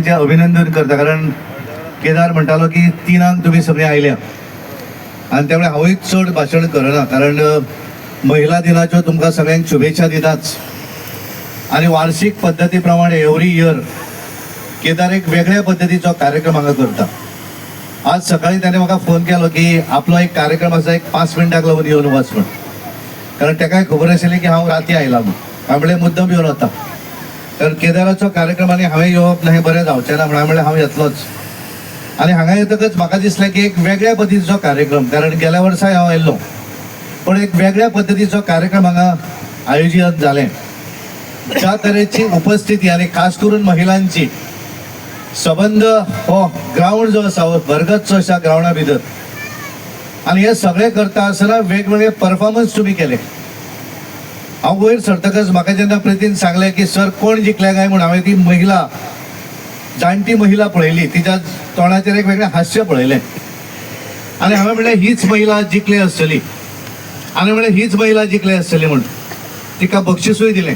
महिलांचे अभिनंदन करता, कारण केदार म्हणटालो की 3 तुम्ही सगळे आयल्या आणि त्यामुळे हांवूय चड भाशण करना, कारण महिला दिनाच्यो तुमकां सगळ्यांक शुभेच्छा दिताच. आणि वार्षिक पद्धती प्रमाणे एव्हरी इयर केदार एक वेगळ्या पद्धतीचो कार्यक्रम हांगा करता. आज सकाळी त्याने म्हाका फोन केलो की आपलो एक कार्यक्रम आसा, एक 5 मिनटाक लागून येवन वच म्हण, कारण ताकाय खबर आशिल्ली की हांव राती आयला म्हण. हांव म्हणलें मुद्दम येवन वता, कारण केदाराचो कार्यक्रम आनी हांवें येवप ना हें बरें जावचें ना म्हणून म्हणलें हांव येतलोच. आणि हांगा येतकच म्हाका दिसलें की एक वेगळ्या पद्धतीचो कार्यक्रम, कारण गेल्या वर्साय हांव आयल्लो, पण एक वेगळ्या पद्धतीचो कार्यक्रम हांगा आयोजित जालें. ज्या तरेची उपस्थिती आणि खास करून महिलांची संबंध हो ग्राउंड जो आसा हो भरगच्च अशा ग्राउंडा भितर, आणि हे सगळे करता आसतना वेगवेगळे परफॉर्मन्स तुम्ही केले. हांव वयर सरतकच म्हाका जेन्ना प्रितीन सांगलें की सर कोण जिखले काय म्हणून हांवें ती महिला, जाणटी महिला पळयली, तिच्या तोंडाचेर एक वेगळें हास्य पळयलें आणि हांवें म्हणलें हीच महिला जिखली आसतली, आनी म्हणलें हीच महिला जिखली आसतली म्हणून तिका बक्षिसूय दिलें.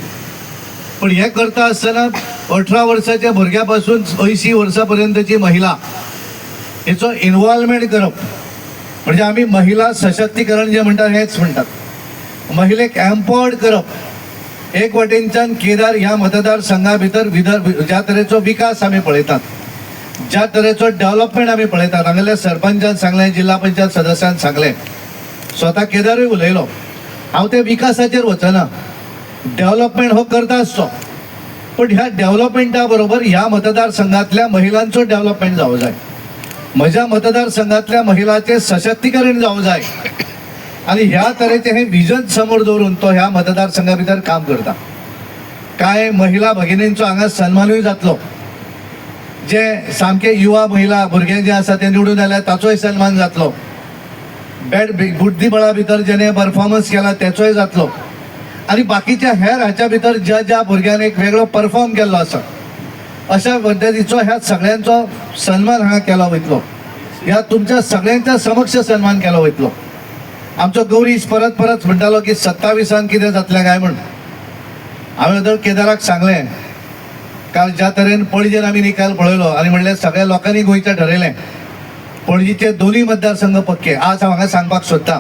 पण हे करता आसतना 18 वर्साच्या भुरग्या पासून 80 वर्सां पर्यंतची महिला हेचो इन्वॉल्वमेंट करप, म्हणजे आमी महिला सशक्तीकरण जे म्हणटात हेच म्हणटात, महिलेक एम्पॉवर्ड करप. एक वाटेनच्यान केदार ह्या मतदारसंघा भितर ज्या तरेचो विकास आमी पळयतात, ज्या तरेचो डेव्हलपमेंट आमी पळयतात, हांगासरल्या सरपंचान सांगलें, जिल्हा पंचायत सदस्यान सांगलें, स्वता केदारूय उलयलो, हांव ते विकासाचेर वचना, डेव्हलपमेंट हो करता आसचो, पण ह्या डेव्हलपमेंटा बरोबर ह्या मतदारसंघातल्या महिलांचो डेव्हलपमेंट जावं जाय, म्हज्या मतदारसंघातल्या महिलांचे सशक्तीकरण जावं जाय. आणि ह्या तरेचे हे विजन समोर दवरून तो ह्या मतदारसंघा भितर काम करता. काय महिला भगिनींचो हांगा सन्मानूय जातलो, जे सामके युवा महिला भुरगे जे आसा ते निवडून आयल्यात ताचोय सन्मान जातलो, बुद्धीबळा भितर जेणे परफॉर्मन्स केला त्याचोय जातलो, आणि बाकीच्या हेर हाच्या भितर ज्या ज्या भुरग्यान एक वेगळो परफॉर्म केल्लो आसा अशा पद्धतीचो ह्या सगळ्यांचो सन्मान हांगा केलो वयतलो, ह्या तुमच्या सगळ्यांच्या समक्ष सन्मान केलो वयतलो. आमचो गौरीश परत परत म्हणटालो की 27 कितें जातलें काय म्हण. हांवें तर केदाराक सांगलें, काल ज्या तरेन पणजेन आमी निकाल पळयलो आनी म्हणलें सगळ्या लोकांनी गोंयचें ठरयलें, पणजीचे दोनूय मतदारसंघ पक्के. आज हांव हांगा सांगपाक सोदतां,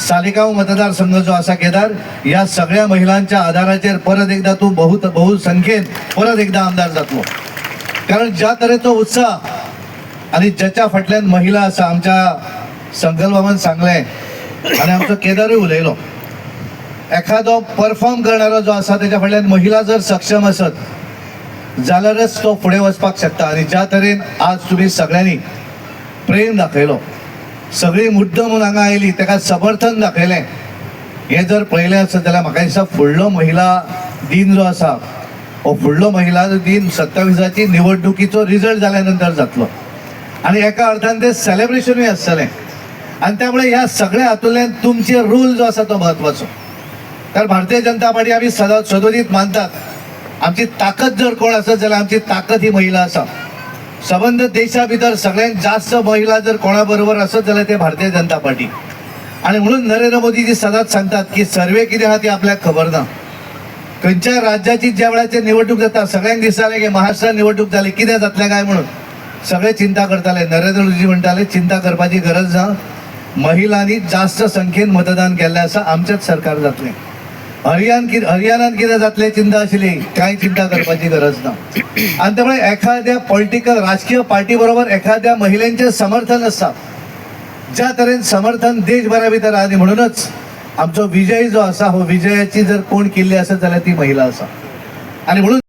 सालिगांव मतदारसंघ जो आसा केदार, ह्या सगळ्या महिलांच्या आधाराचेर परत एकदा तूं बहुसंख्येन परत एकदा आमदार जातलो, कारण ज्या तरेचो उत्साह आणि ज्याच्या फाटल्यान महिला आसा, आमच्या संकल्पमान सांगलें आणि आमचो केदारूय उलयलो, एखादो परफॉर्म करणारो जो आसा त्याच्या फाटल्यान महिला जर सक्षम आसत जाल्यारच तो फुडें वचपाक शकता. आणि ज्या तरेन आज तुम्ही सगळ्यांनी प्रेम दाखयलो, सगळी मुद्दम म्हणून हांगा आयली, ताका समर्थन दाखयलें, हे जर पळयलें आसत जाल्यार म्हाका दिसता फुडलो महिला दिन जो आसा हो फुडलो महिला दिन 27ची निवडणुकीचो रिजल्ट जाल्या नंतर जातलो, आणि एका अर्थान ते सेलिब्रेशनूय आसतलें. आणि त्यामुळे ह्या सगळ्या हातूंतल्यान तुमचे रोल जो आसा तो महत्वाचो, कारण भारतीय जनता पार्टी आमी सदोदीत मानतात, आमची ताकद जर कोण आसत जाल्यार आमची ताकद ही महिला आसा. संबंध देशा भितर सगळ्यांत जास्त महिला जर कोणा बरोबर असत जाल्यार ते भारतीय जनता पार्टी. आणि म्हणून नरेंद्र मोदीजी सदांच सांगतात की सर्वे कितें आहा ती आपल्याक खबर ना. खंयच्या राज्याची ज्या वेळाचेर निवडणूक जाता सगळ्यांक दिसतालें की महाराष्ट्रात निवडणूक जाली कितें जातलें काय म्हणून सगळे चिंता करताले. नरेंद्र मोदीजी म्हणटाले चिंता करपाची गरज ना, महिलांनी जास्त संख्येन मतदान केल्लें आसा, आमचेच सरकार जातलें. हरियाणात कितें जातलें चिंता आशिल्ली, कांय चिंता करपाची गरज ना. आणि त्यामुळे एखाद्या पॉलिटिकल राजकीय पार्टी बरोबर एखाद्या महिलेंचे समर्थन आसता, ज्या तरेन समर्थन देशभरा भितर आनी म्हणूनच आमचो विजय जो आसा हो विजयाची जर कोण केल्ली आसत जाल्यार ती महिला आसा. आणि म्हणून